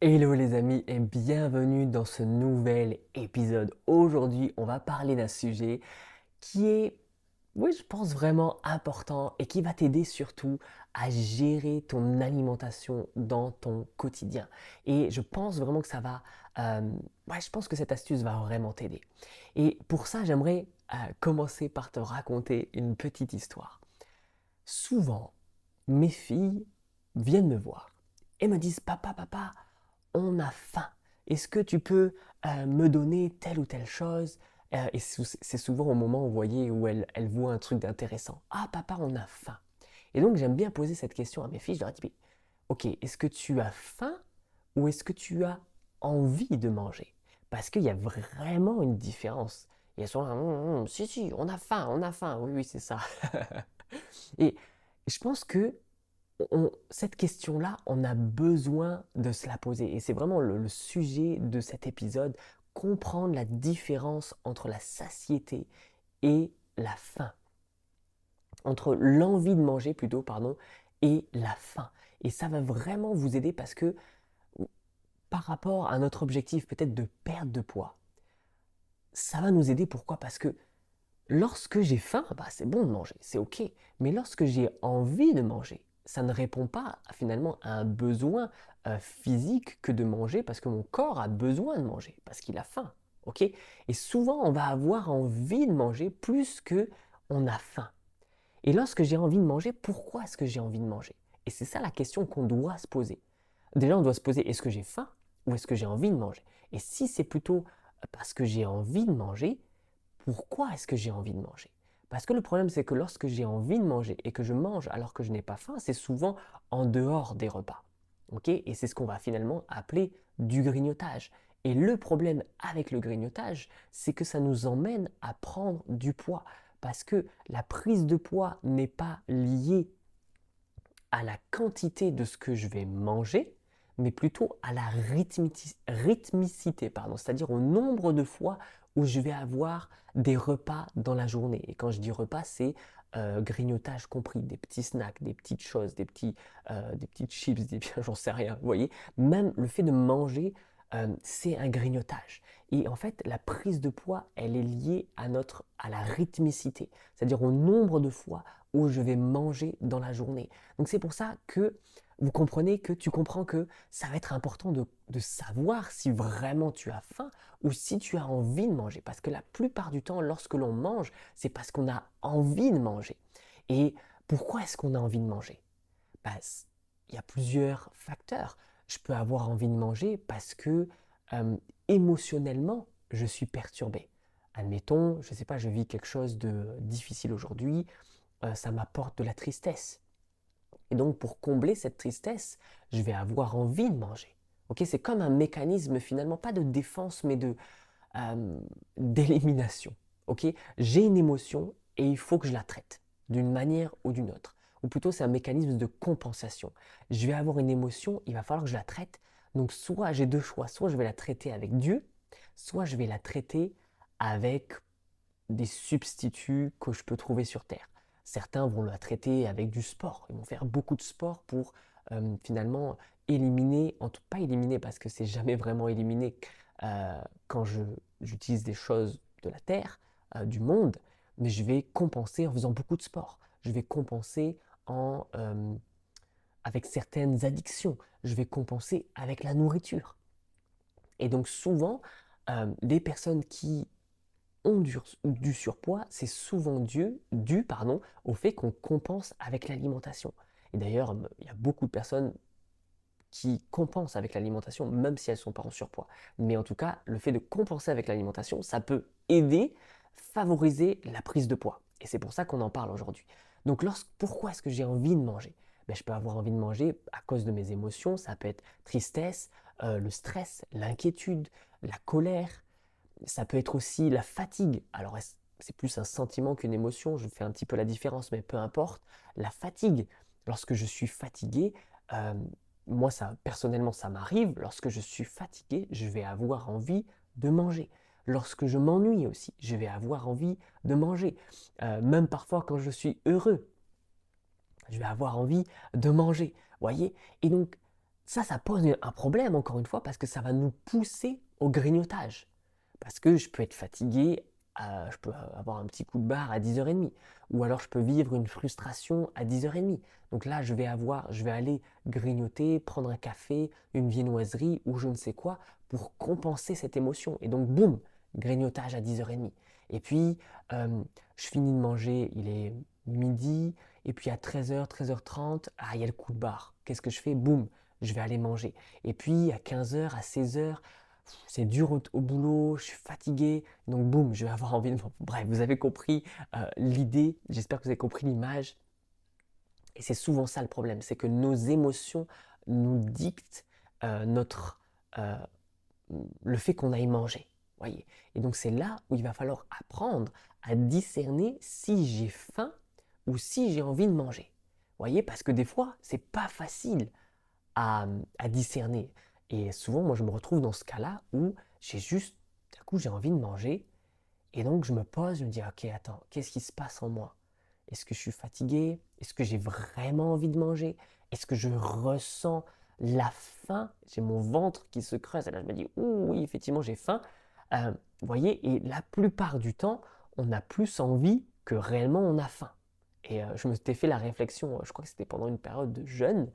Hello les amis et bienvenue dans ce nouvel épisode. Aujourd'hui, on va parler d'un sujet qui est, oui, je pense vraiment important et qui va t'aider surtout à gérer ton alimentation dans ton quotidien. Et je pense vraiment que ça va, je pense que cette astuce va vraiment t'aider. Et pour ça, j'aimerais commencer par te raconter une petite histoire. Souvent, mes filles viennent me voir et me disent, papa, on a faim. Est-ce que tu peux me donner telle ou telle chose? Et c'est souvent au moment, vous voyez, où elles voient un truc d'intéressant. Ah, papa, on a faim. Et donc, j'aime bien poser cette question à mes filles. Je leur dis, mais, ok, est-ce que tu as faim ou est-ce que tu as envie de manger? Parce qu'il y a vraiment une différence. Et elles sont là, si, on a faim, oui, oui, c'est ça. Et je pense que cette question-là, on a besoin de se la poser. Et c'est vraiment le sujet de cet épisode, comprendre la différence entre la satiété et la faim. Entre l'envie de manger plutôt, pardon, et la faim. Et ça va vraiment vous aider parce que par rapport à notre objectif peut-être de perte de poids, ça va nous aider. Pourquoi? Parce que lorsque j'ai faim, bah, c'est bon de manger, c'est ok. Mais lorsque j'ai envie de manger, ça ne répond pas finalement à un besoin physique que de manger parce que mon corps a besoin de manger, parce qu'il a faim. Ok. Et souvent, on va avoir envie de manger plus que on a faim. Et lorsque j'ai envie de manger, pourquoi est-ce que j'ai envie de manger? Et c'est ça la question qu'on doit se poser. Déjà, on doit se poser, est-ce que j'ai faim ou est-ce que j'ai envie de manger? Et si c'est plutôt parce que j'ai envie de manger, pourquoi est-ce que j'ai envie de manger? Parce que le problème, c'est que lorsque j'ai envie de manger et que je mange alors que je n'ai pas faim, c'est souvent en dehors des repas. Ok. Et c'est ce qu'on va finalement appeler du grignotage. Et le problème avec le grignotage, c'est que ça nous emmène à prendre du poids. Parce que la prise de poids n'est pas liée à la quantité de ce que je vais manger, mais plutôt à la rythmicité, pardon, c'est-à-dire au nombre de fois où je vais avoir des repas dans la journée. Et quand je dis repas, c'est grignotage compris, des petits snacks, des petites choses, des petites chips, j'en sais rien, vous voyez. Même le fait de manger, c'est un grignotage. Et en fait, la prise de poids, elle est liée à la rythmicité, c'est-à-dire au nombre de fois où je vais manger dans la journée. Donc c'est pour ça que vous comprenez que tu comprends que ça va être important de savoir si vraiment tu as faim ou si tu as envie de manger. Parce que la plupart du temps, lorsque l'on mange, c'est parce qu'on a envie de manger. Et pourquoi est-ce qu'on a envie de manger? Bah, il y a plusieurs facteurs. Je peux avoir envie de manger parce que euh, émotionnellement, je suis perturbé. Admettons, je ne sais pas, je vis quelque chose de difficile aujourd'hui, ça m'apporte de la tristesse. Et donc, pour combler cette tristesse, je vais avoir envie de manger. Ok, c'est comme un mécanisme finalement, pas de défense, mais euh, d'élimination. Ok, j'ai une émotion et il faut que je la traite d'une manière ou d'une autre. Ou plutôt, c'est un mécanisme de compensation. Je vais avoir une émotion, il va falloir que je la traite. Donc, soit j'ai deux choix, soit je vais la traiter avec Dieu, soit je vais la traiter avec des substituts que je peux trouver sur Terre. Certains vont la traiter avec du sport. Ils vont faire beaucoup de sport pour finalement éliminer, en tout pas éliminer parce que c'est jamais vraiment éliminé quand j'utilise des choses de la Terre, du monde, mais je vais compenser en faisant beaucoup de sport. Je vais compenser avec certaines addictions. Je vais compenser avec la nourriture. Et donc souvent, les personnes qui ont du surpoids, c'est souvent dû au fait qu'on compense avec l'alimentation. Et d'ailleurs, il y a beaucoup de personnes qui compensent avec l'alimentation, même si elles ne sont pas en surpoids. Mais en tout cas, le fait de compenser avec l'alimentation, ça peut aider, favoriser la prise de poids. Et c'est pour ça qu'on en parle aujourd'hui. Donc, pourquoi est-ce que j'ai envie de manger? Ben, je peux avoir envie de manger à cause de mes émotions, ça peut être tristesse, le stress, l'inquiétude, la colère, ça peut être aussi la fatigue. Alors, c'est plus un sentiment qu'une émotion, je fais un petit peu la différence, mais peu importe. La fatigue. Lorsque je suis fatigué, euh, moi, ça, personnellement, ça m'arrive. Lorsque je suis fatigué, je vais avoir envie de manger. Lorsque je m'ennuie aussi, je vais avoir envie de manger. Même parfois, quand je suis heureux, je vais avoir envie de manger. Voyez? Et donc, Ça pose un problème encore une fois parce que ça va nous pousser au grignotage. Parce que je peux être fatigué, je peux avoir un petit coup de barre à 10h30 ou alors je peux vivre une frustration à 10h30. Donc là, je vais aller grignoter, prendre un café, une viennoiserie ou je ne sais quoi pour compenser cette émotion. Et donc, boum, grignotage à 10h30. Et puis, je finis de manger, il est midi, et puis à 13h, 13h30, il y a le coup de barre. Qu'est-ce que je fais? Boum, je vais aller manger. Et puis à 15h, à 16h, c'est dur au boulot, je suis fatigué, donc boum, je vais avoir envie de... Bref, vous avez compris l'idée, j'espère que vous avez compris l'image. Et c'est souvent ça le problème, c'est que nos émotions nous dictent notre, euh, le fait qu'on aille manger. Voyez. Et donc c'est là où il va falloir apprendre à discerner si j'ai faim ou si j'ai envie de manger. Voyez, parce que des fois, c'est pas facile à discerner. Et souvent, moi, je me retrouve dans ce cas-là où j'ai juste, d'un coup, j'ai envie de manger. Et donc, je me pose, je me dis, ok, attends, qu'est-ce qui se passe en moi? Est-ce que je suis fatigué? Est-ce que j'ai vraiment envie de manger? Est-ce que je ressens la faim? J'ai mon ventre qui se creuse. Et là, je me dis, ouh, oui, effectivement, j'ai faim. Vous voyez, et la plupart du temps, on a plus envie que réellement on a faim. Et je me suis fait la réflexion, je crois que c'était pendant une période de jeûne,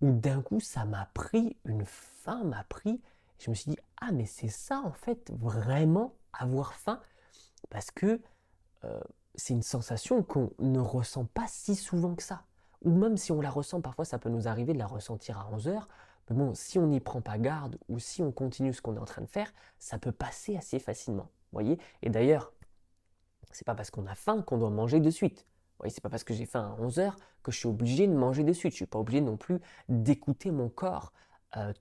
où d'un coup, ça m'a pris, une faim m'a pris. Je me suis dit, ah, mais c'est ça en fait, vraiment avoir faim, parce que euh, c'est une sensation qu'on ne ressent pas si souvent que ça. Ou même si on la ressent, parfois ça peut nous arriver de la ressentir à 11 heures. Mais bon, si on n'y prend pas garde ou si on continue ce qu'on est en train de faire, ça peut passer assez facilement. Voyez. Et d'ailleurs, c'est pas parce qu'on a faim qu'on doit manger de suite. Vous voyez, c'est pas parce que j'ai faim à 11 heures que je suis obligé de manger de suite. Je suis pas obligé non plus d'écouter mon corps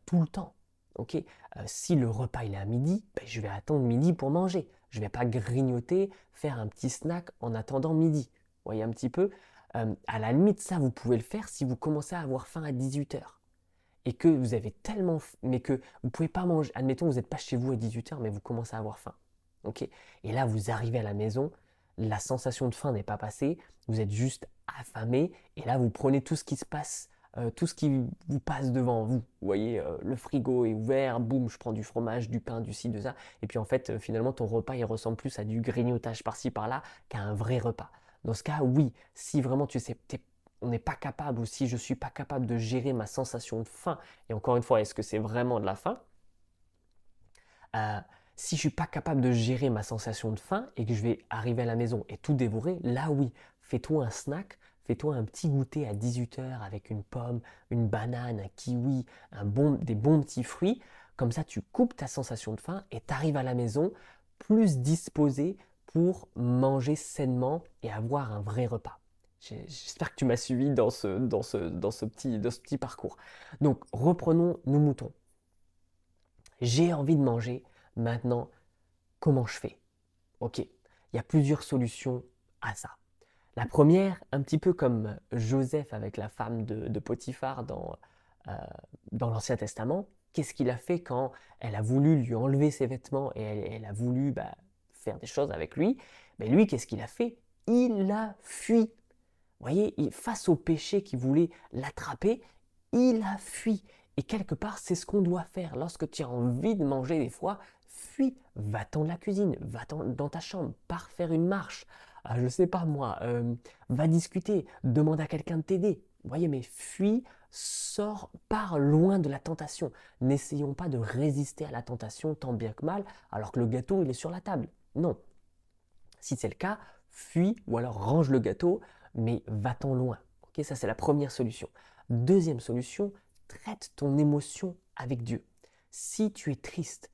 tout le temps. Ok. Si le repas il est à midi, ben, je vais attendre midi pour manger. Je vais pas grignoter, faire un petit snack en attendant midi. Vous voyez un petit peu. À la limite, ça, vous pouvez le faire si vous commencez à avoir faim à 18 heures et que vous avez tellement, mais que vous ne pouvez pas manger. Admettons, vous n'êtes pas chez vous à 18 heures, mais vous commencez à avoir faim. Ok. Et là, vous arrivez à la maison, la sensation de faim n'est pas passée, vous êtes juste affamé, et là, vous prenez tout ce qui se passe, tout ce qui vous passe devant vous. Vous voyez, le frigo est ouvert, boum, je prends du fromage, du pain, du ci, de ça, et puis en fait, finalement, ton repas, il ressemble plus à du grignotage par-ci, par-là qu'à un vrai repas. Dans ce cas, oui, si vraiment tu sais, on n'est pas capable, ou si je ne suis pas capable de gérer ma sensation de faim, et encore une fois, est-ce que c'est vraiment de la faim? Euh, si je ne suis pas capable de gérer ma sensation de faim et que je vais arriver à la maison et tout dévorer, là oui, fais-toi un snack, fais-toi un petit goûter à 18 heures avec une pomme, une banane, un kiwi, des bons petits fruits. Comme ça, tu coupes ta sensation de faim et tu arrives à la maison plus disposé pour manger sainement et avoir un vrai repas. J'espère que tu m'as suivi dans ce petit parcours. Donc, reprenons nos moutons. J'ai envie de manger, maintenant, comment je fais? Ok, il y a plusieurs solutions à ça. La première, un petit peu comme Joseph avec la femme de Potiphar euh, dans l'Ancien Testament, qu'est-ce qu'il a fait quand elle a voulu lui enlever ses vêtements et elle a voulu faire des choses avec lui? Mais lui, qu'est-ce qu'il a fait? Il a fui. Vous voyez, face au péché qui voulait l'attraper, il a fui. Et quelque part, c'est ce qu'on doit faire. Lorsque tu as envie de manger des fois, fuis, va-t'en de la cuisine, va-t'en dans ta chambre, pars faire une marche. Je ne sais pas moi, va discuter, demande à quelqu'un de t'aider. Vous voyez, mais fuis, sors, pars loin de la tentation. N'essayons pas de résister à la tentation tant bien que mal, alors que le gâteau, il est sur la table. Non. Si c'est le cas, fuis ou alors range le gâteau, mais va-t'en loin. Ok, ça, c'est la première solution. Deuxième solution, traite ton émotion avec Dieu. Si tu es triste,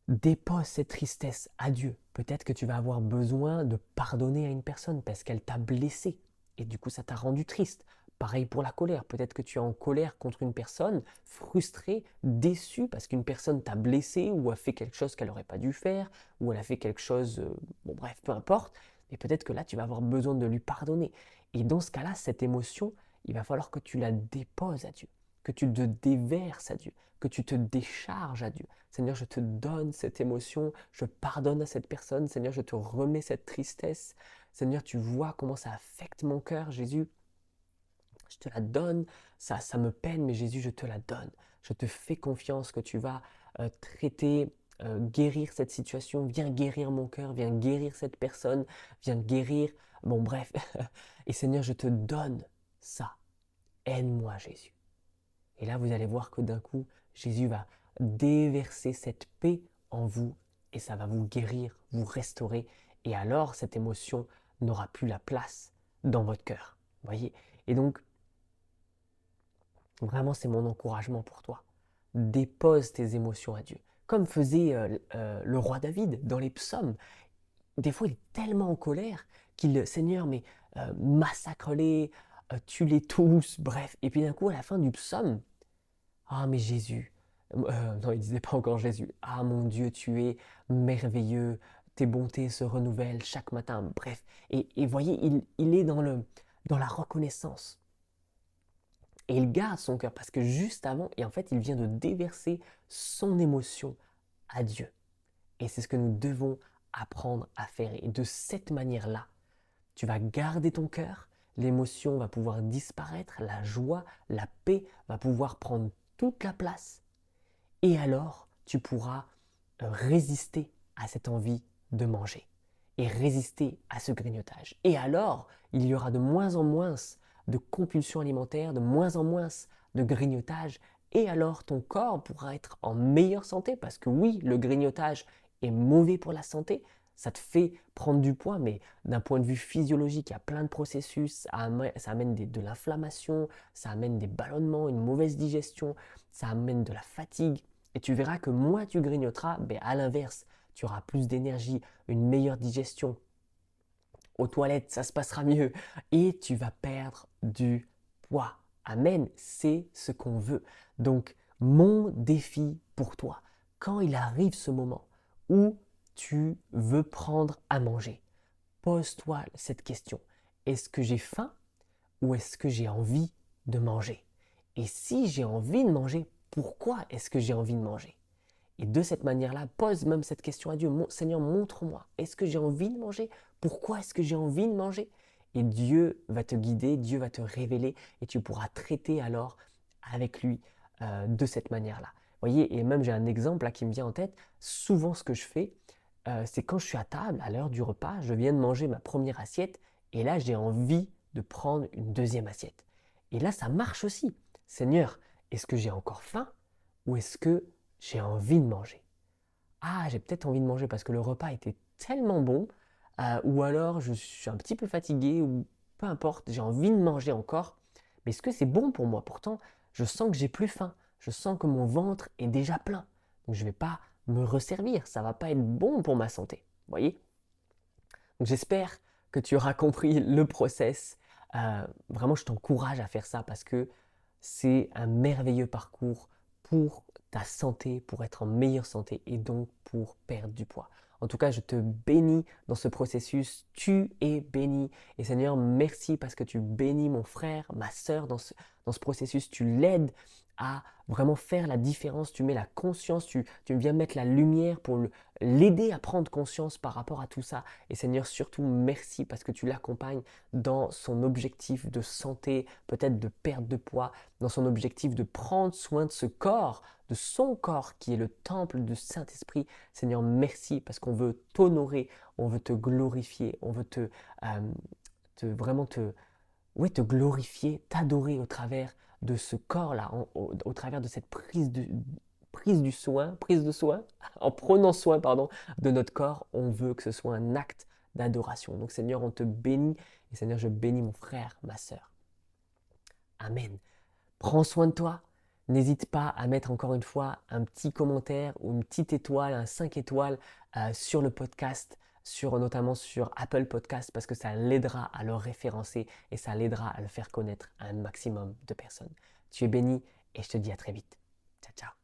dépose cette tristesse à Dieu. Peut-être que tu vas avoir besoin de pardonner à une personne parce qu'elle t'a blessé et du coup ça t'a rendu triste. Pareil pour la colère. Peut-être que tu es en colère contre une personne, frustré, déçu parce qu'une personne t'a blessé ou a fait quelque chose qu'elle n'aurait pas dû faire ou elle a fait quelque chose, bon bref, peu importe. Et peut-être que là tu vas avoir besoin de lui pardonner. Et dans ce cas-là, cette émotion, il va falloir que tu la déposes à Dieu, que tu te déverses à Dieu, que tu te décharges à Dieu. Seigneur, je te donne cette émotion, je pardonne à cette personne. Seigneur, je te remets cette tristesse. Seigneur, tu vois comment ça affecte mon cœur, Jésus. je te la donne, ça me peine, mais Jésus, je te la donne. Je te fais confiance que tu vas traiter, guérir cette situation. Viens guérir mon cœur, viens guérir cette personne, viens guérir, bon bref. Et Seigneur, je te donne ça. Aide-moi, Jésus. Et là, vous allez voir que d'un coup, Jésus va déverser cette paix en vous et ça va vous guérir, vous restaurer. Et alors, cette émotion n'aura plus la place dans votre cœur. Voyez? Et donc, vraiment, c'est mon encouragement pour toi. Dépose tes émotions à Dieu. Comme faisait le roi David dans les psaumes. Des fois, il est tellement en colère qu'il, Seigneur, mais massacre-les, tue-les tous, bref. Et puis d'un coup, à la fin du psaume, ah, mais Jésus, non, il disait pas encore Jésus. Ah, mon Dieu, tu es merveilleux, tes bontés se renouvellent chaque matin, bref. Et voyez, il est dans la reconnaissance. Et il garde son cœur parce que juste avant, et en fait, il vient de déverser son émotion à Dieu. Et c'est ce que nous devons apprendre à faire. Et de cette manière-là, tu vas garder ton cœur, l'émotion va pouvoir disparaître, la joie, la paix va pouvoir prendre toute la place. Et alors, tu pourras résister à cette envie de manger et résister à ce grignotage. Et alors, il y aura de moins en moins de compulsions alimentaires, de moins en moins de grignotage. Et alors, ton corps pourra être en meilleure santé parce que oui, le grignotage est mauvais pour la santé. Ça te fait prendre du poids, mais d'un point de vue physiologique, il y a plein de processus. Ça amène de l'inflammation, ça amène des ballonnements, une mauvaise digestion, ça amène de la fatigue. Et tu verras que moins tu grignoteras, ben à l'inverse, tu auras plus d'énergie, une meilleure digestion. Aux toilettes, ça se passera mieux. Et tu vas perdre du poids. Amen, c'est ce qu'on veut. Donc, mon défi pour toi, quand il arrive ce moment où tu veux prendre à manger, pose-toi cette question. Est-ce que j'ai faim ou est-ce que j'ai envie de manger? Et si j'ai envie de manger, pourquoi est-ce que j'ai envie de manger? Et de cette manière-là, pose même cette question à Dieu. Seigneur, montre-moi. Est-ce que j'ai envie de manger? Pourquoi est-ce que j'ai envie de manger? Et Dieu va te guider, Dieu va te révéler et tu pourras traiter alors avec lui de cette manière-là. Vous voyez, et même j'ai un exemple là qui me vient en tête. Souvent, ce que je fais, c'est quand je suis à table, à l'heure du repas, je viens de manger ma première assiette et là, j'ai envie de prendre une deuxième assiette. Et là, ça marche aussi. Seigneur, est-ce que j'ai encore faim ou est-ce que j'ai envie de manger? Ah, j'ai peut-être envie de manger parce que le repas était tellement bon, ou alors je suis un petit peu fatigué, ou peu importe, j'ai envie de manger encore. Mais est-ce que c'est bon pour moi? Pourtant, je sens que j'ai plus faim. Je sens que mon ventre est déjà plein. Donc je ne vais pas me resservir. Ça ne va pas être bon pour ma santé. Vous voyez? Donc j'espère que tu auras compris le process. Vraiment, je t'encourage à faire ça parce que c'est un merveilleux parcours pour ta santé, pour être en meilleure santé et donc pour perdre du poids. En tout cas, je te bénis dans ce processus. Tu es béni. Et Seigneur, merci parce que tu bénis mon frère, ma sœur dans ce processus. Tu l'aides à vraiment faire la différence. Tu mets la conscience, tu viens mettre la lumière pour l'aider à prendre conscience par rapport à tout ça. Et Seigneur, surtout, merci parce que tu l'accompagnes dans son objectif de santé, peut-être de perte de poids, dans son objectif de prendre soin de ce corps, de son corps qui est le temple du Saint-Esprit. Seigneur, merci parce qu'on veut t'honorer, on veut te glorifier, on veut vraiment te glorifier, t'adorer au travers de ce corps-là, au travers de cette prise de soin, en prenant soin, pardon, de notre corps, on veut que ce soit un acte d'adoration. Donc Seigneur, on te bénit et Seigneur, je bénis mon frère, ma sœur. Amen. Prends soin de toi. N'hésite pas à mettre encore une fois un petit commentaire ou une petite étoile, un 5 étoiles sur le podcast, notamment sur Apple Podcast, parce que ça l'aidera à le référencer et ça l'aidera à le faire connaître à un maximum de personnes. Tu es béni et je te dis à très vite. Ciao, ciao.